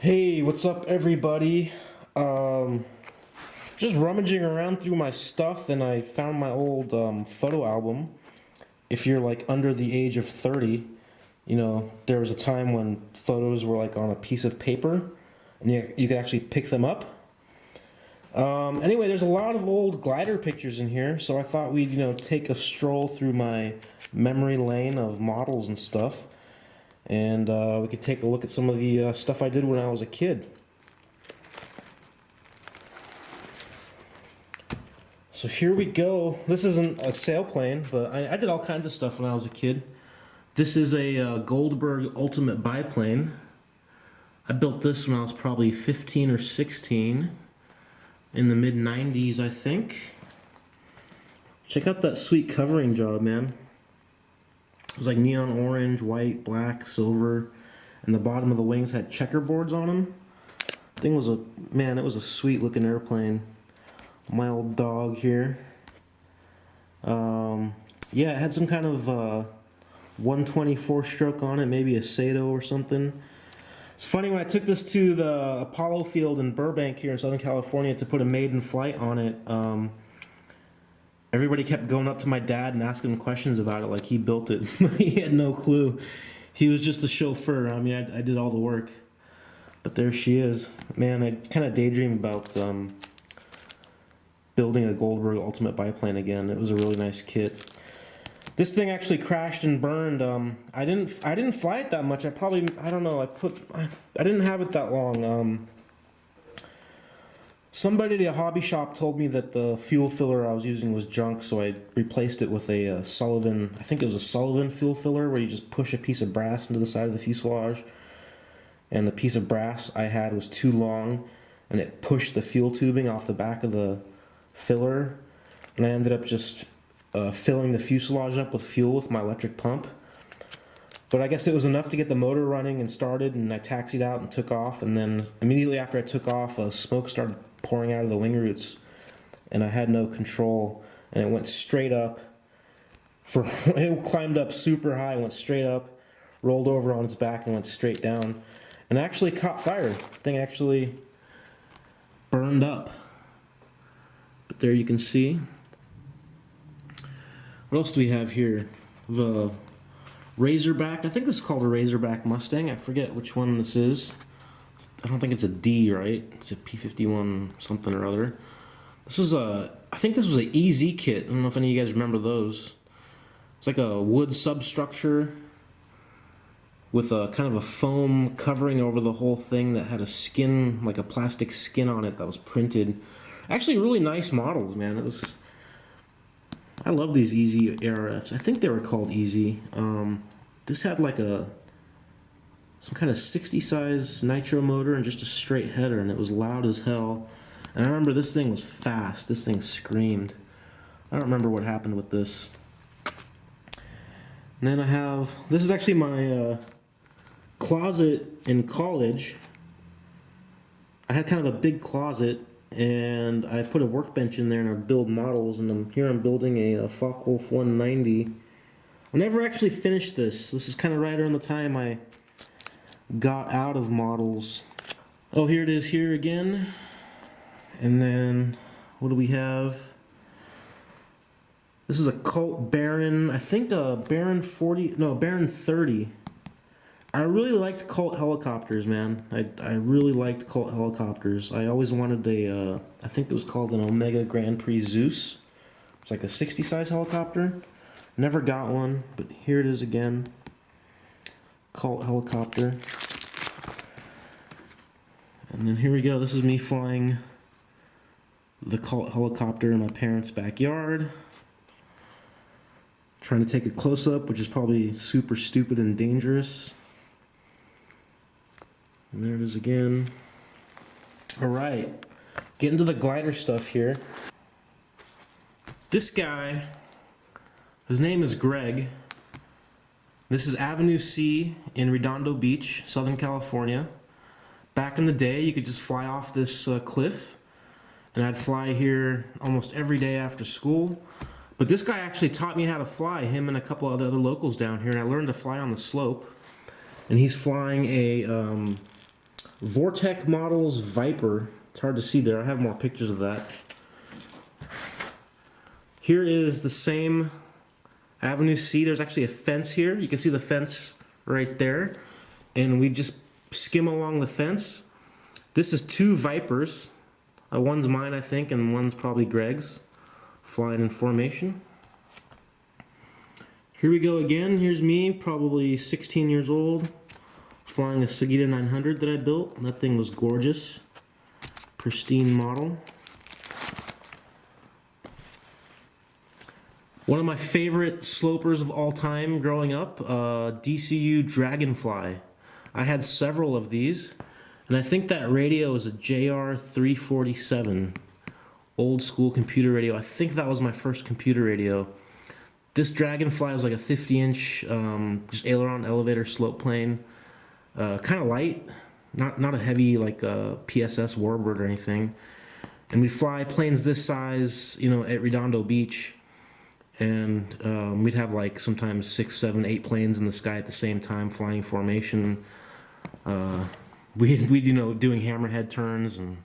Hey, what's up, everybody? Um, just rummaging around through my stuff, and I found my old photo album. If you're like under the age of 30, there was a time when photos were like on a piece of paper, and you could actually pick them up. Anyway, there's a lot of old glider pictures in here, so I thought we'd, take a stroll through my memory lane of models and stuff, and we could take a look at some of the stuff I did when I was a kid. So here we go. This isn't a sailplane, but I did all kinds of stuff when I was a kid. This is a Goldberg Ultimate biplane. I built this when I was probably 15 or 16 in the mid 90s, I think. Check out that sweet covering job, man. It was like neon orange, white, black, silver, and the bottom of the wings had checkerboards on them. The thing was it was a sweet looking airplane. My old dog here. Yeah, it had some kind of 124 stroke on it, maybe a Sato or something. It's funny, when I took this to the Apollo field in Burbank here in Southern California to put a maiden flight on it, everybody kept going up to my dad and asking him questions about it like he built it. He had no clue. He was just the chauffeur. I mean, I did all the work. But there she is. Man, I kind of daydream about building a Goldberg Ultimate biplane again. It was a really nice kit. This thing actually crashed and burned. I didn't fly it that much. I don't know. I didn't have it that long. Somebody at a hobby shop told me that the fuel filler I was using was junk, so I replaced it with a Sullivan. I think it was a Sullivan fuel filler, where you just push a piece of brass into the side of the fuselage, and the piece of brass I had was too long, and it pushed the fuel tubing off the back of the filler, and I ended up just filling the fuselage up with fuel with my electric pump. But I guess it was enough to get the motor running and started, and I taxied out and took off, and then immediately after I took off, smoke started pouring out of the wing roots, and I had no control, and it went straight up. It climbed up super high, went straight up, rolled over on its back, and went straight down, and actually caught fire. The thing actually burned up. But there you can see. What else do we have here? The Razorback. I think this is called a Razorback Mustang. I forget which one this is. I don't think it's a D, right? It's a P51 something or other. I think this was an EZ kit. I don't know if any of you guys remember those. It's like a wood substructure with a kind of a foam covering over the whole thing that had a skin, like a plastic skin on it that was printed. Actually, really nice models, man. I love these EZ ARFs. I think they were called EZ. This had like some kind of 60 size nitro motor and just a straight header, and it was loud as hell. And I remember this thing was fast. This thing screamed. I don't remember what happened with this. And then this is actually my closet in college. I had kind of a big closet, and I put a workbench in there and I build models, and I'm building a Focke-Wulf 190. I never actually finished this. This is kind of right around the time I got out of models. Oh, here it is here again. And then, what do we have? This is a Colt Baron, I think a Baron 30. I really liked Colt helicopters, man. I really liked Colt helicopters. I always wanted I think it was called an Omega Grand Prix Zeus. It's like a 60 size helicopter. Never got one, but here it is again. Colt helicopter. And then here we go. This is me flying the Colt helicopter in my parents' backyard. Trying to take a close-up, which is probably super stupid and dangerous. And there it is again. Alright, getting to the glider stuff here. This guy, his name is Greg. This is Avenue C in Redondo Beach, Southern California. Back in the day, you could just fly off this cliff, and I'd fly here almost every day after school. But this guy actually taught me how to fly, him and a couple of other locals down here, and I learned to fly on the slope. And he's flying a Vortec Models Viper. It's hard to see there. I have more pictures of that. Here is the same Avenue C. There's actually a fence here. You can see the fence right there. And we just skim along the fence. This is 2 Vipers. One's mine, I think, and one's probably Greg's, flying in formation. Here we go again. Here's me, probably 16 years old, flying a Sagita 900 that I built. That thing was gorgeous. Pristine model. One of my favorite slopers of all time growing up, DCU Dragonfly. I had several of these, and I think that radio is a JR347, old school computer radio. I think that was my first computer radio. This Dragonfly was like a 50-inch just aileron elevator slope plane, kind of light, not a heavy like PSS Warbird or anything. And we'd fly planes this size, you know, at Redondo Beach, and we'd have like sometimes 6, 7, 8 planes in the sky at the same time flying formation. We'd you know, doing hammerhead turns, and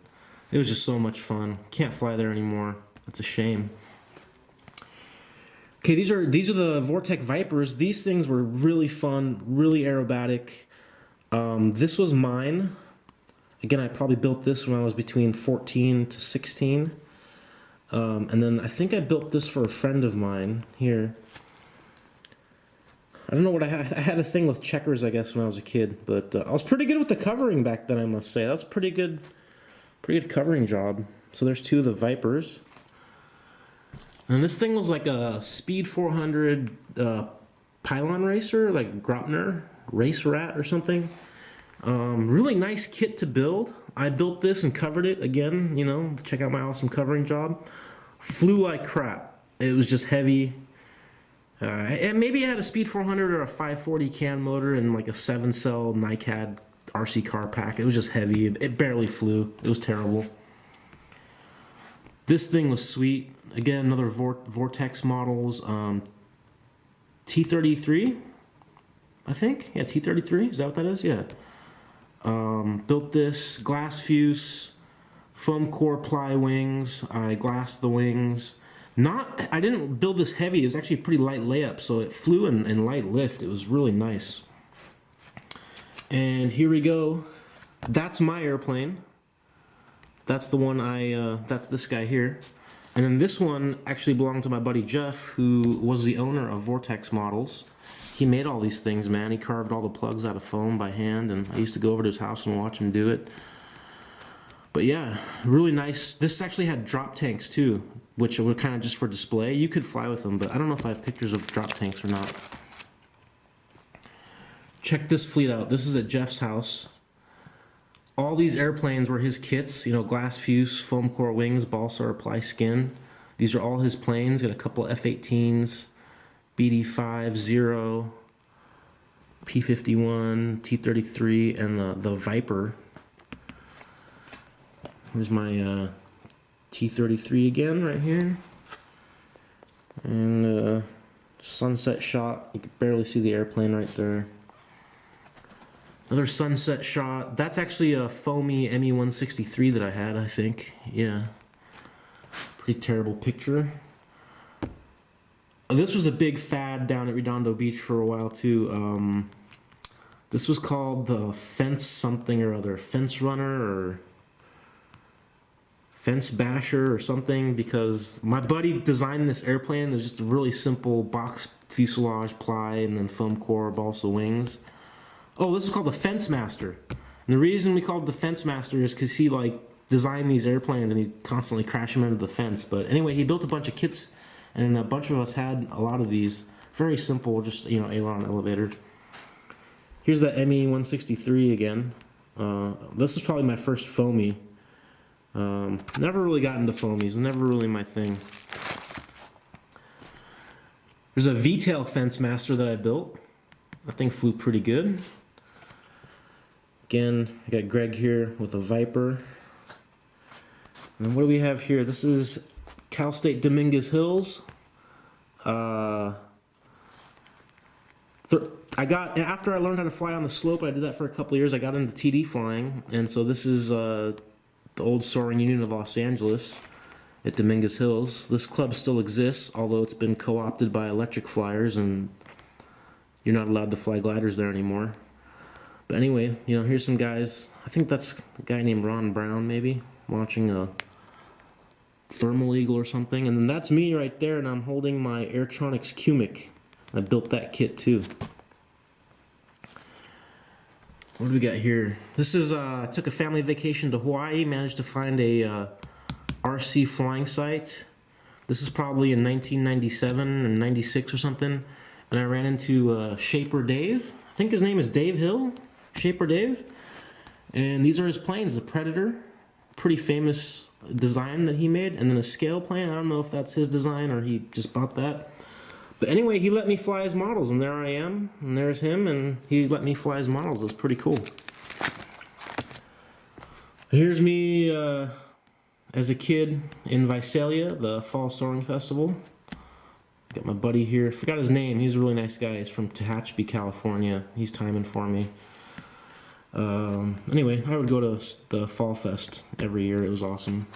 it was just so much fun. Can't fly there anymore. It's a shame. Okay, these are the Vortec Vipers. These things were really fun, really aerobatic. This was mine. Again, I probably built this when I was between 14 to 16. And then I think I built this for a friend of mine here. I don't know what I had. I had a thing with checkers, I guess, when I was a kid. But I was pretty good with the covering back then, I must say. That was pretty good covering job. So there's 2 of the Vipers. And this thing was like a Speed 400 pylon racer, like Grotner Race Rat or something. Really nice kit to build. I built this and covered it again, you know, check out my awesome covering job. Flew like crap. It was just heavy. And maybe it had a Speed 400 or a 540 can motor and like a 7-cell NiCad RC car pack. It was just heavy. It barely flew. It was terrible. This thing was sweet. Again, another Vortex models. T33, I think. Yeah, T33. Is that what that is? Yeah. Built this. Glass fuse. Foam core ply wings. I glassed the wings. I didn't build this heavy. It was actually a pretty light layup, so it flew in light lift. It was really nice. And here we go. That's my airplane. That's the one that's this guy here. And then this one actually belonged to my buddy Jeff, who was the owner of Vortex Models. He made all these things, man. He carved all the plugs out of foam by hand, and I used to go over to his house and watch him do it. But yeah, really nice. This actually had drop tanks too, which were kind of just for display. You could fly with them, but I don't know if I have pictures of drop tanks or not. Check this fleet out. This is at Jeff's house. All these airplanes were his kits, you know, glass fuse, foam core wings, balsa or ply skin. These are all his planes. Got a couple F-18s, BD-5, Zero, P-51, T-33, and the Viper. Here's my T-33 again right here. And sunset shot. You can barely see the airplane right there. Another sunset shot. That's actually a foamy ME-163 that I had, I think. Yeah. Pretty terrible picture. This was a big fad down at Redondo Beach for a while too. This was called the Fence something or other. Fence Runner or Fence Basher or something, because my buddy designed this airplane. It was just a really simple box fuselage, ply, and then foam core, balsa wings. Oh, this is called the Fence Master. And the reason we called it the Fence Master is because he like designed these airplanes and he'd constantly crash them into the fence. But anyway, he built a bunch of kits, and a bunch of us had a lot of these. Very simple, just, you know, aileron elevator. Here's the ME-163 again. This is probably my first foamy. Never really got into foamies, never really my thing. There's a V-tail Fence Master that I built. That thing flew pretty good. Again, I got Greg here with a Viper. And what do we have here? This is Cal State Dominguez Hills. after I learned how to fly on the slope, I did that for a couple of years. I got into TD flying, and so this is the old Soaring Union of Los Angeles at Dominguez Hills. This club still exists, although it's been co-opted by electric flyers, and you're not allowed to fly gliders there anymore. But anyway, you know, here's some guys. I think that's a guy named Ron Brown, maybe, launching a thermal eagle or something. And then that's me right there, and I'm holding my Airtronics Cumic. I built that kit too. What do we got here? This is, I took a family vacation to Hawaii, managed to find a RC flying site. This is probably in 1997 or 96 or something. And I ran into Shaper Dave. I think his name is Dave Hill. Shaper Dave. And these are his planes, the Predator. Pretty famous design that he made. And then a scale plane. I don't know if that's his design or he just bought that. But anyway, he let me fly his models, and there I am, and there's him, and he let me fly his models. It was pretty cool. Here's me as a kid in Visalia, the Fall Soaring Festival. Got my buddy here. Forgot his name. He's a really nice guy. He's from Tehachapi, California. He's timing for me. Anyway, I would go to the Fall Fest every year. It was awesome.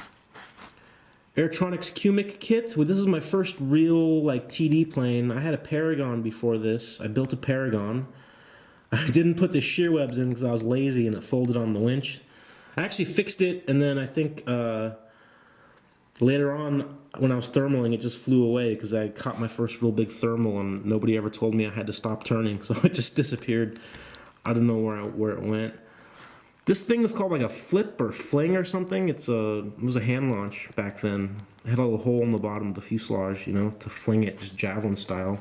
Airtronics Cumic kit. Well, this is my first real like TD plane. I had a Paragon before this. I built a Paragon. I didn't put the shear webs in because I was lazy and it folded on the winch. I actually fixed it, and then I think later on when I was thermaling, it just flew away because I caught my first real big thermal and nobody ever told me I had to stop turning, so it just disappeared. I don't know where it went. This thing was called like a flip or fling or something. It was a hand launch back then. It had a little hole in the bottom of the fuselage, you know, to fling it just javelin style.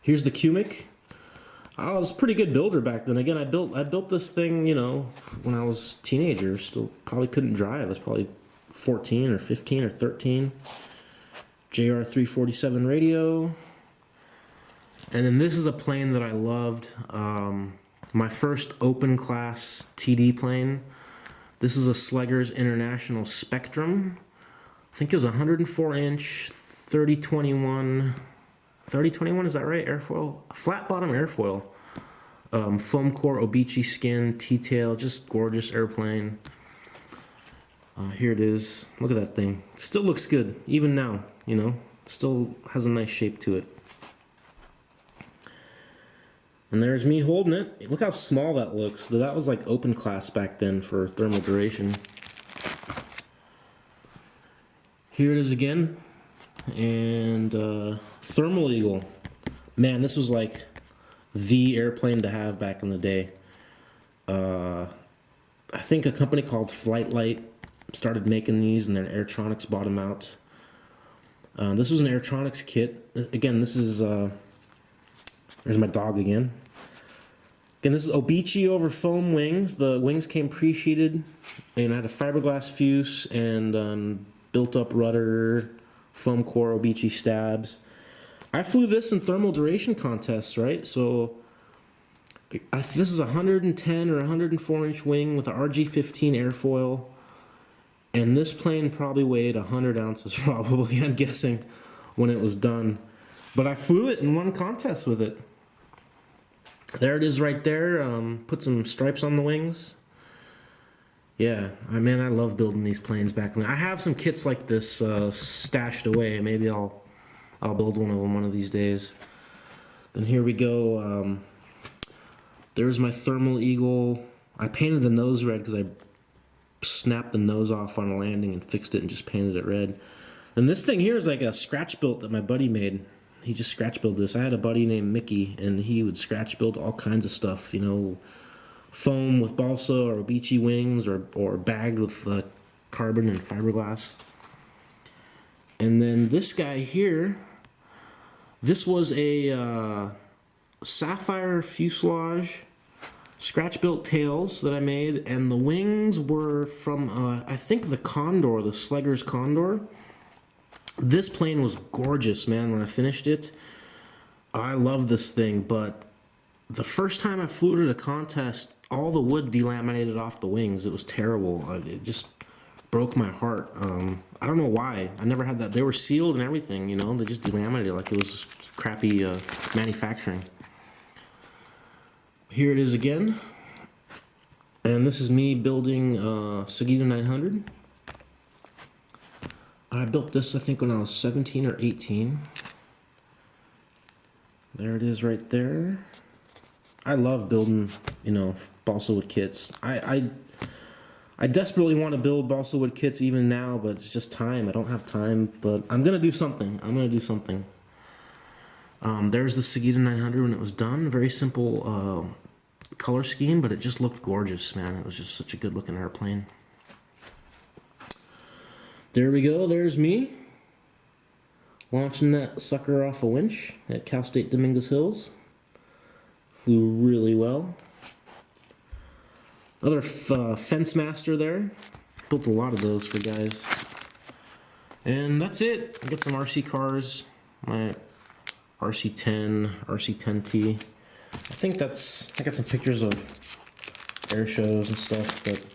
Here's the Cumic. I was a pretty good builder back then. Again, I built this thing, you know, when I was a teenager. Still probably couldn't drive. I was probably 14 or 15 or 13. JR 347 radio. And then this is a plane that I loved. My first open class TD plane. This is a Slegger's International Spectrum. I think it was 104 inch, 3021, is that right? Airfoil, flat bottom airfoil. Foam core, Obichi skin, T-tail, just gorgeous airplane. Here it is. Look at that thing. Still looks good, even now, you know. Still has a nice shape to it. And there's me holding it. Look how small that looks. That was like open class back then for thermal duration. Here it is again. And thermal eagle. Man, this was like the airplane to have back in the day. I think a company called Flightlight started making these, and then Airtronics bought them out. This was an Airtronics kit. Again, this is... there's my dog again. Again, this is Obichi over foam wings. The wings came pre-sheeted, and I had a fiberglass fuse and built-up rudder, foam core, Obichi stabs. I flew this in thermal duration contests, right? So this is a 110 or 104-inch wing with an RG-15 airfoil, and this plane probably weighed 100 ounces, probably, I'm guessing, when it was done. But I flew it and won contests with it. There it is right there. Put some stripes on the wings. Yeah, man, I love building these planes back then. I have some kits like this stashed away. Maybe I'll build one of them one of these days. Then here we go. There's my thermal eagle. I painted the nose red because I snapped the nose off on a landing and fixed it and just painted it red. And this thing here is like a scratch built that my buddy made. He just scratch built this. I had a buddy named Mickey, and he would scratch build all kinds of stuff, you know, foam with balsa or Obichi wings, or bagged with carbon and fiberglass. And then this guy here, this was a sapphire fuselage, scratch built tails that I made, and the wings were from I think the Condor, the Slegger's Condor. This plane was gorgeous, man, when I finished it. I love this thing, but the first time I flew it at a contest, all the wood delaminated off the wings. It was terrible. It just broke my heart. I don't know why. I never had that. They were sealed and everything, you know. They just delaminated like it was crappy manufacturing. here it is again. And this is me building Sagita 900. I built this, I think, when I was 17 or 18. There it is right there. I love building, you know, balsa wood kits. I desperately want to build balsa wood kits even now, but it's just time. I don't have time, but I'm going to do something. I'm going to do something. There's the Sagita 900 when it was done. Very simple color scheme, but it just looked gorgeous, man. It was just such a good looking airplane. There we go. There's me launching that sucker off a winch at Cal State Dominguez Hills. Flew really well. Another fence master there. Built a lot of those for guys. And that's it. I got some RC cars. My RC10, RC10T. I think that's, I got some pictures of air shows and stuff, but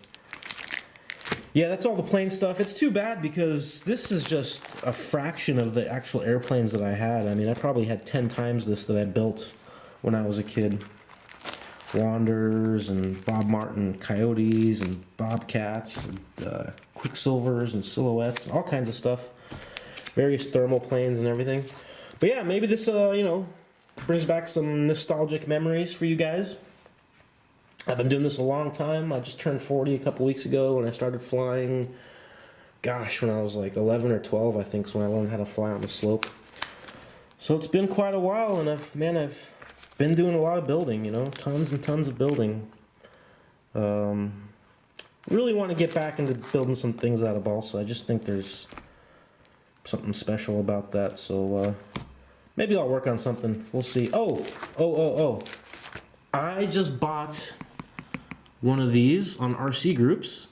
yeah, that's all the plane stuff. It's too bad because this is just a fraction of the actual airplanes that I had. I mean, I probably had 10 times this that I built when I was a kid. Wanderers and Bob Martin Coyotes and Bobcats and Quicksilvers and Silhouettes, all kinds of stuff. Various thermal planes and everything. But yeah, maybe this, you know, brings back some nostalgic memories for you guys. I've been doing this a long time. I just turned 40 a couple weeks ago when I started flying. Gosh, when I was like 11 or 12, I think, is when I learned how to fly on the slope. So it's been quite a while, and I've been doing a lot of building, you know, tons and tons of building. Really want to get back into building some things out of balsa. I just think there's something special about that. So maybe I'll work on something. We'll see. Oh! I just bought one of these on RC Groups.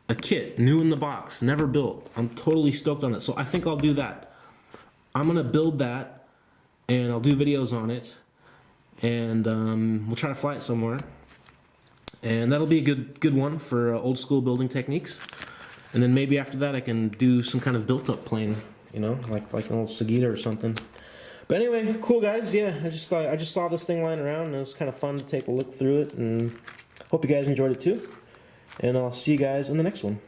A kit, new in the box, never built. I'm totally stoked on it. So I think I'll do that. I'm gonna build that, and I'll do videos on it, and we'll try to fly it somewhere. And that'll be a good one for old school building techniques. And then maybe after that I can do some kind of built-up plane, you know, like an old Sagita or something. But anyway, cool guys. Yeah, I just saw this thing lying around, and it was kind of fun to take a look through it. And hope you guys enjoyed it too. And I'll see you guys in the next one.